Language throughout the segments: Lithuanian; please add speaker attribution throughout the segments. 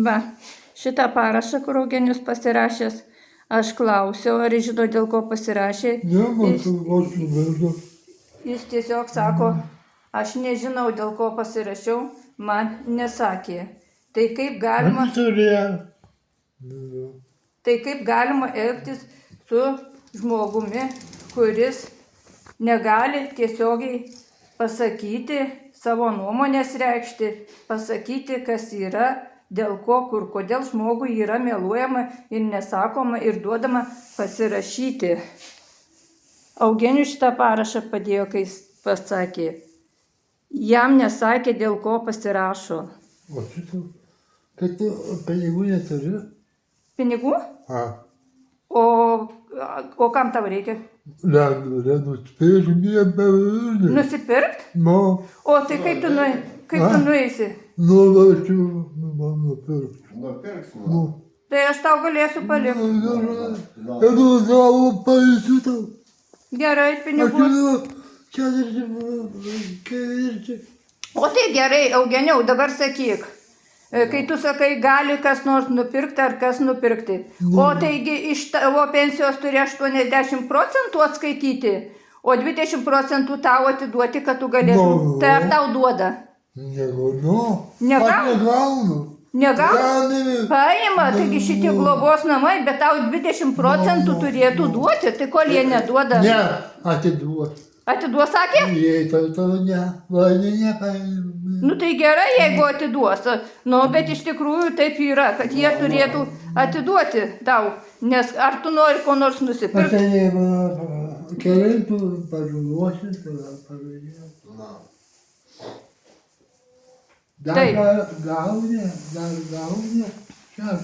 Speaker 1: Va, šitą parašą, kur Eugenijus pasirašęs, aš klausiau, ar jis žino, dėl ko pasirašė. Jis tiesiog sako, aš nežinau, dėl ko pasirašiau, man nesakė. Tai kaip galima elgtis su žmogumi, kuris negali tiesiogiai pasakyti, savo nuomonės reikšti, pasakyti, kas yra, dėl ko, kur, kodėl žmogui yra meluojama ir nesakoma ir duodama pasirašyti. Eugenijus šitą parašą padėjo, kai jis pasakė. Jam nesakė, dėl ko pasirašo.
Speaker 2: O šitą, kad tu pinigų neturi?
Speaker 1: Pinigų?
Speaker 2: A.
Speaker 1: O kam tau reikia? Nusipirkt?
Speaker 2: No.
Speaker 1: O tai kaip tu nueisi?
Speaker 2: Nupirksiu. Nu.
Speaker 1: Tai aš tau galėsiu palikti. Gerai, pinigų. O tai gerai, Eugenijau, dabar sakyk. Kai tu sakai, gali kas nors nupirkti ar kas nupirkti. O taigi iš tavo pensijos turi 80% atskaityti, o 20% tau atiduoti, kad tu galėtum. Tai ar tau duoda?
Speaker 2: Negaunu.
Speaker 1: Negaunu? Paima, taigi šitie globos namai, bet tau 20% turėtų duoti, tai kol jie neduoda.
Speaker 2: Ne, atiduos.
Speaker 1: Atiduos, sakė?
Speaker 2: Jei to ne, nepaima.
Speaker 1: Nu tai gerai, jeigu atiduos. Nu, bet iš tikrųjų taip yra, kad jie turėtų atiduoti tau. Nes ar tu nori ko nors nusipirkti?
Speaker 2: Tai keliai tu pažuosi, tada pažuosi. Dar gauni. Čia.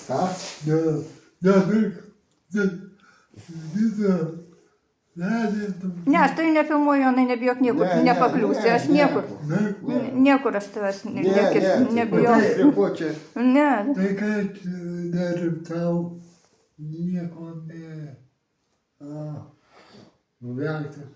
Speaker 2: Ką?
Speaker 1: Ne, aš tai nefilmuoju, Jonai, nebijok niekur, nepakliūsi, aš niekur aš tavęs nebijau. Ne.
Speaker 2: Tai kad dar tau nieko ne. Nuvertas.